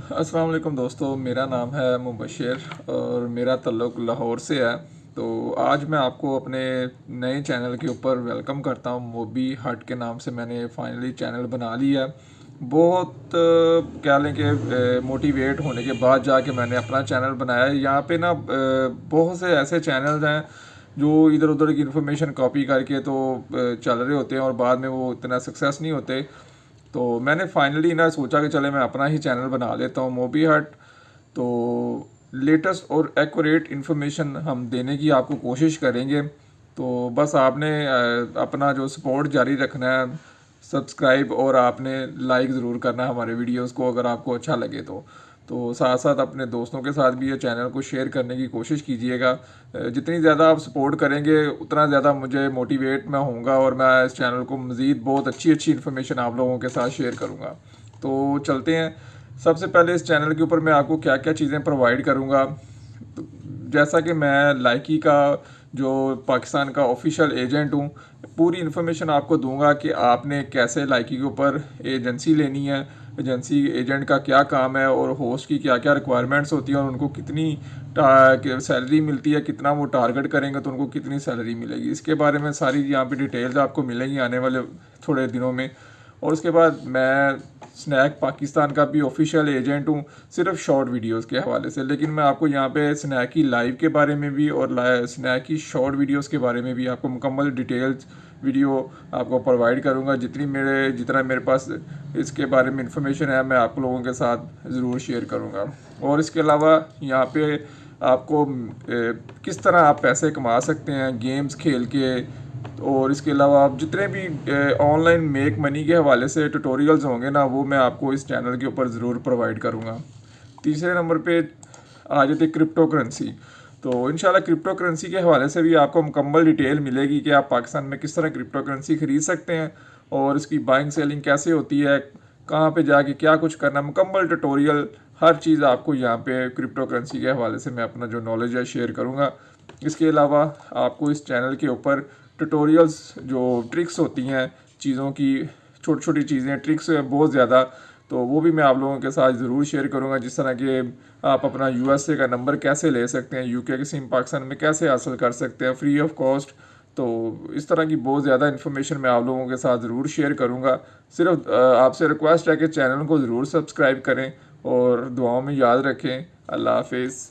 अस्सलाम वालेकुम दोस्तों, मेरा नाम है मुबशर और मेरा तल्लुक़ लाहौर से है। तो आज मैं आपको अपने नए चैनल के ऊपर वेलकम करता हूँ। मोबी हट के नाम से मैंने फाइनली चैनल बना लिया है। बहुत क्या लें कि मोटिवेट होने के बाद जाके मैंने अपना चैनल बनाया है। यहाँ पे ना बहुत से ऐसे चैनल्स हैं जो इधर उधर की इन्फॉर्मेशन कॉपी करके तो चल रहे होते हैं और बाद में वो इतना सक्सेस नहीं होते। तो मैंने फाइनली ना सोचा कि चले मैं अपना ही चैनल बना लेता हूँ मोबी हट। तो लेटेस्ट और एक्यूरेट इन्फॉर्मेशन हम देने की आपको कोशिश करेंगे। तो बस आपने अपना जो सपोर्ट जारी रखना है, सब्सक्राइब और आपने लाइक ज़रूर करना है हमारे वीडियोस को अगर आपको अच्छा लगे तो साथ साथ अपने दोस्तों के साथ भी ये चैनल को शेयर करने की कोशिश कीजिएगा। जितनी ज़्यादा आप सपोर्ट करेंगे उतना ज़्यादा मुझे मोटिवेट मैं होऊंगा और मैं इस चैनल को मज़ीद बहुत अच्छी अच्छी इन्फॉर्मेशन आप लोगों के साथ शेयर करूँगा। तो चलते हैं। सबसे पहले इस चैनल के ऊपर मैं आपको क्या क्या चीज़ें प्रोवाइड करूँगा। तो जैसा कि मैं लाइकी का जो पाकिस्तान का ऑफिशियल एजेंट हूँ, पूरी इन्फॉर्मेशन आपको दूंगा कि आपने कैसे लाइकी के ऊपर एजेंसी लेनी है, एजेंसी एजेंट का क्या काम है और होस्ट की क्या क्या रिक्वायरमेंट्स होती हैं और उनको कितनी सैलरी मिलती है, कितना वो टारगेट करेंगे तो उनको कितनी सैलरी मिलेगी। इसके बारे में सारी यहाँ पे डिटेल्स आपको मिलेंगी आने वाले थोड़े दिनों में। और उसके बाद मैं स्नैक पाकिस्तान का भी ऑफिशियल एजेंट हूँ, सिर्फ शॉर्ट वीडियोस के हवाले से। लेकिन मैं आपको यहाँ पे स्नैक की लाइव के बारे में भी और स्नैक की शॉर्ट वीडियोस के बारे में भी आपको मुकम्मल डिटेल्स वीडियो आपको प्रोवाइड करूँगा। जितना मेरे पास इसके बारे में इंफॉर्मेशन है मैं आप लोगों के साथ ज़रूर शेयर करूँगा। और इसके अलावा यहाँ पे आपको किस तरह आप पैसे कमा सकते हैं गेम्स खेल के, और इसके अलावा आप जितने भी ऑनलाइन मेक मनी के हवाले से ट्यूटोरियल्स होंगे ना, वो मैं आपको इस चैनल के ऊपर ज़रूर प्रोवाइड करूँगा। तीसरे नंबर पे आ जाती क्रिप्टो करेंसी। तो इंशाल्लाह क्रिप्टो करेंसी के हवाले से भी आपको मुकम्मल डिटेल मिलेगी कि आप पाकिस्तान में किस तरह क्रिप्टो करेंसी ख़रीद सकते हैं और इसकी बाइंग सेलिंग कैसे होती है, कहाँ पे जाके क्या कुछ करना, मुकम्मल ट्यूटोरियल हर चीज़ आपको यहाँ पे क्रिप्टो करेंसी के हवाले से मैं अपना जो नॉलेज है शेयर करूँगा। इसके अलावा आपको इस चैनल के ऊपर ट्यूटोरियल्स जो ट्रिक्स होती हैं चीज़ों की, छोटी छोटी चीज़ें ट्रिक्स हैं बहुत ज़्यादा, तो वो भी मैं आप लोगों के साथ ज़रूर शेयर करूँगा। जिस तरह के आप अपना यूएसए का नंबर कैसे ले सकते हैं, यूके की सिम पाकिस्तान में कैसे हासिल कर सकते हैं फ्री ऑफ कॉस्ट। तो इस तरह की बहुत ज़्यादा इन्फॉर्मेशन मैं आप लोगों के साथ ज़रूर शेयर करूँगा। सिर्फ आपसे रिक्वेस्ट है कि चैनल को ज़रूर सब्सक्राइब करें और दुआओं में याद रखें। अल्लाह हाफिज़।